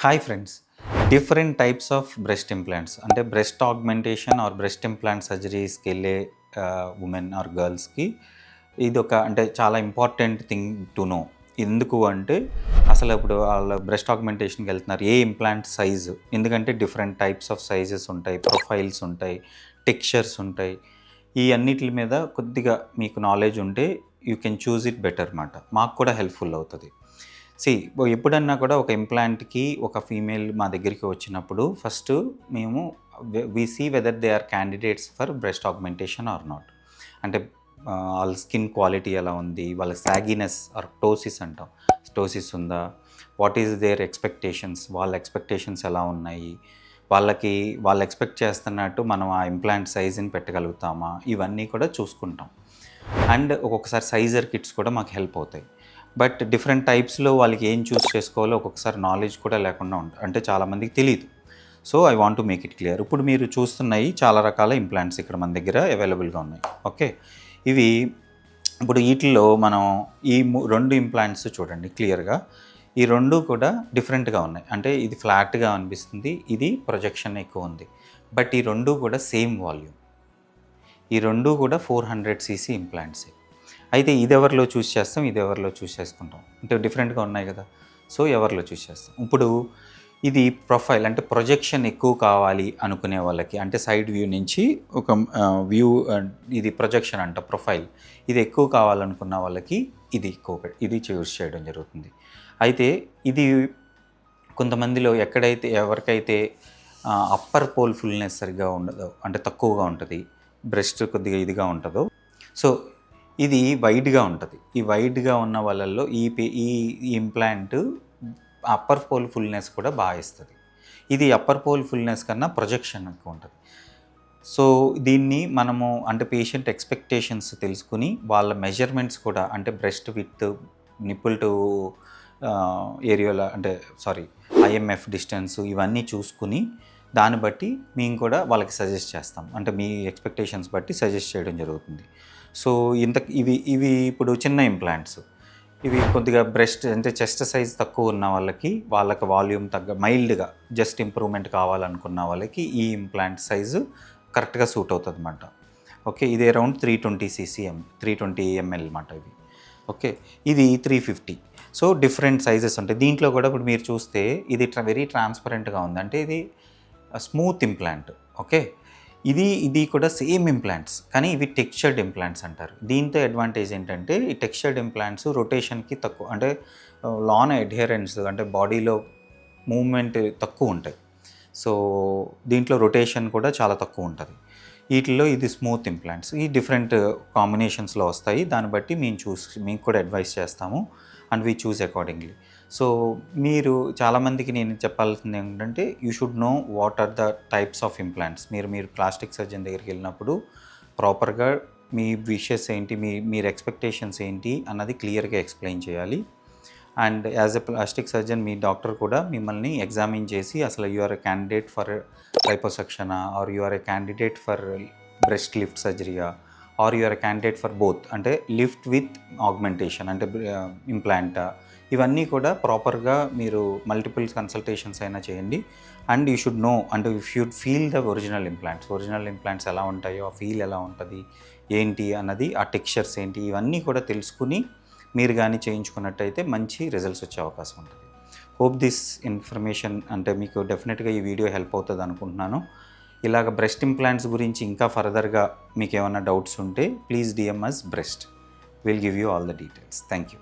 Hi friends, different types of breast implants అంటే breast augmentation or breast implant సర్జరీస్కి వెళ్ళే women are గర్ల్స్కి ఇది ఒక అంటే చాలా ఇంపార్టెంట్ థింగ్ టు నో. ఎందుకు అంటే అసలు ఇప్పుడు వాళ్ళ బ్రెస్ట్ ఆగ్మెంటేషన్కి వెళ్తున్నారు, ఏ ఇంప్లాంట్ సైజు, ఎందుకంటే డిఫరెంట్ టైప్స్ ఆఫ్ సైజెస్ ఉంటాయి, ప్రొఫైల్స్ ఉంటాయి, టెక్స్చర్స్ ఉంటాయి. ఈ అన్నిటి మీద కొద్దిగా మీకు నాలెడ్జ్ ఉంటే you can choose it better అన్నమాట. మాకు కూడా హెల్ప్ఫుల్ అవుతుంది. ఎప్పుడన్నా కూడా ఒక ఇంప్లాంట్కి ఒక ఫీమేల్ మా దగ్గరికి వచ్చినప్పుడు ఫస్ట్ మేము we see whether they are candidates for breast augmentation or not. అంటే వాళ్ళ స్కిన్ క్వాలిటీ ఎలా ఉంది, వాళ్ళ సాగినెస్ ఆర్ టోసిస్ అంటాం, టోసిస్ ఉందా, వాట్ ఈజ్ దేర్ ఎక్స్పెక్టేషన్స్, వాళ్ళ ఎక్స్పెక్టేషన్స్ ఎలా ఉన్నాయి, వాళ్ళు ఎక్స్పెక్ట్ చేస్తున్నట్టు మనం ఆ ఇంప్లాంట్ సైజుని పెట్టగలుగుతామా, ఇవన్నీ కూడా చూసుకుంటాం. అండ్ ఒక్కొక్కసారి సైజర్ కిట్స్ కూడా మాకు హెల్ప్ అవుతాయి. బట్ డిఫరెంట్ టైప్స్లో వాళ్ళకి ఏం చూస్ చేసుకోవాలో ఒక్కొక్కసారి నాలెడ్జ్ కూడా లేకుండా ఉంటుంది, అంటే చాలామందికి తెలియదు. So I want to make it clear. ఇప్పుడు మీరు చూస్తున్నాయి చాలా రకాల ఇంప్లాంట్స్ ఇక్కడ మన దగ్గర అవైలబుల్గా ఉన్నాయి. ఓకే, ఇవి ఇప్పుడు వీటిల్లో మనం ఈ రెండు ఇంప్లాంట్స్ చూడండి క్లియర్గా. ఈ రెండు కూడా డిఫరెంట్గా ఉన్నాయి. అంటే ఇది ఫ్లాట్గా అనిపిస్తుంది, ఇది ప్రొజెక్షన్ ఎక్కువ ఉంది. బట్ ఈ రెండు కూడా సేమ్ వాల్యూమ్, ఈ రెండు కూడా 400 cc ఇంప్లాంట్సే. అయితే ఇది ఎవరిలో చూస్ చేస్తాం, ఇది ఎవరిలో చూస్ చేసుకుంటాం, అంటే డిఫరెంట్గా ఉన్నాయి కదా. సో ఎవరిలో చూస్ చేస్తాం. ఇప్పుడు ఇది ప్రొఫైల్ అంటే ప్రొజెక్షన్ ఎక్కువ కావాలి అనుకునే వాళ్ళకి, అంటే సైడ్ వ్యూ నుంచి ఒక వ్యూ, ఇది ప్రొజెక్షన్ అంట ప్రొఫైల్, ఇది ఎక్కువ కావాలనుకున్న వాళ్ళకి ఇది చూస్ చేయడం జరుగుతుంది. అయితే ఇది కొంతమందిలో ఎవరికైతే అప్పర్ పోల్ ఫుల్నెస్ సరిగ్గా ఉండదో, అంటే తక్కువగా ఉంటుంది, బ్రెస్ట్ కొద్దిగా ఇదిగా ఉంటుందో, సో ఇది వైడ్గా ఉంటుంది. ఈ వైడ్గా ఉన్న వాళ్ళల్లో ఈ ఇంప్లాంట్ అప్పర్ పోల్ ఫుల్నెస్ కూడా బాగా ఇస్తుంది. ఇది అప్పర్ పోల్ ఫుల్నెస్ కన్నా ప్రొజెక్షన్ ఎక్కువ ఉంటుంది. సో దీన్ని మనము అంటే పేషెంట్ ఎక్స్పెక్టేషన్స్ తెలుసుకుని వాళ్ళ మెజర్మెంట్స్ కూడా, అంటే బ్రెస్ట్ విత్ నిప్పుల్ టు ఏరియాలో, అంటే ఐఎంఎఫ్ డిస్టెన్స్, ఇవన్నీ చూసుకుని దాన్ని బట్టి మేము కూడా వాళ్ళకి సజెస్ట్ చేస్తాం. అంటే మీ ఎక్స్పెక్టేషన్స్ బట్టి సజెస్ట్ చేయడం జరుగుతుంది. సో ఇవి ఇప్పుడు చిన్న ఇంప్లాంట్స్, ఇవి కొద్దిగా బ్రెస్ట్ అంటే చెస్ట్ సైజ్ తక్కువ ఉన్న వాళ్ళకి వాల్యూమ్ మైల్డ్గా జస్ట్ ఇంప్రూవ్మెంట్ కావాలనుకున్న వాళ్ళకి ఈ ఇంప్లాంట్ సైజు కరెక్ట్గా సూట్ అవుతుంది అన్నమాట. ఓకే, ఇది అరౌండ్ 320 ml అన్నమాట ఇవి. ఓకే, ఇది 350. సో డిఫరెంట్ సైజెస్ ఉంటాయి. దీంట్లో కూడా ఇప్పుడు మీరు చూస్తే ఇది వెరీ ట్రాన్స్పరెంట్గా ఉంది, అంటే ఇది స్మూత్ ఇంప్లాంట్. ఓకే, ఇది కూడా సేమ్ ఇంప్లాంట్స్, కానీ ఇవి టెక్స్చర్డ్ ఇంప్లాంట్స్ అంటారు. దీంతో అడ్వాంటేజ్ ఏంటంటే ఈ టెక్స్చర్డ్ ఇంప్లాంట్స్ రొటేషన్కి తక్కువ, అంటే లాన్ అడ్హెరెన్స్, అంటే బాడీలో మూవ్మెంట్ తక్కువ ఉంటాయి. సో దీంట్లో రొటేషన్ కూడా చాలా తక్కువ ఉంటుంది. వీటిల్లో ఇది స్మూత్ ఇంప్లాంట్స్. ఈ డిఫరెంట్ కాంబినేషన్స్లో వస్తాయి. దాన్ని బట్టి మేము కూడా అడ్వైస్ చేస్తాము and we choose accordingly. So మీరు చాలామందికి నేను చెప్పాల్సింది ఏంటంటే you should know what are the types of implants. మీరు ప్లాస్టిక్ సర్జన్ దగ్గరికి వెళ్ళినప్పుడు ప్రాపర్గా మీ విషెస్ ఏంటి, మీరు ఎక్స్పెక్టేషన్స్ ఏంటి అన్నది క్లియర్గా ఎక్స్ప్లెయిన్ చేయాలి. And as a plastic surgeon మీ డాక్టర్ కూడా మిమ్మల్ని ఎగ్జామిన్ చేసి అసలు you are a candidate for లైపోసక్షనా or you are a candidate for breast lift సర్జరీయా or you are a candidate for both, అంటే లిఫ్ట్ విత్ ఆగ్మెంటేషన్ అంటే ఇంప్లాంటా, ఇవన్నీ కూడా ప్రాపర్గా మీరు మల్టిపుల్ కన్సల్టేషన్స్ అయినా చేయండి. అండ్ యూ షుడ్ నో, అంటే you should feel the original implants ఎలా ఉంటాయో, ఆ ఫీల్ ఎలా ఉంటుంది ఏంటి అన్నది, ఆ టెక్స్చర్స్ ఏంటి, ఇవన్నీ కూడా తెలుసుకుని మీరు కానీ చేయించుకున్నట్టయితే మంచి రిజల్ట్స్ వచ్చే అవకాశం ఉంటుంది. హోప్ దిస్ ఇన్ఫర్మేషన్ అంటే మీకు డెఫినెట్గా ఈ వీడియో హెల్ప్ అవుతుంది అనుకుంటున్నాను. ఇలాగ బ్రెస్ట్ ఇంప్లాంట్స్ గురించి ఇంకా ఫర్దర్గా మీకు ఏమైనా డౌట్స్ ఉంటే please DM us breast. Will give you all the details. Thank you.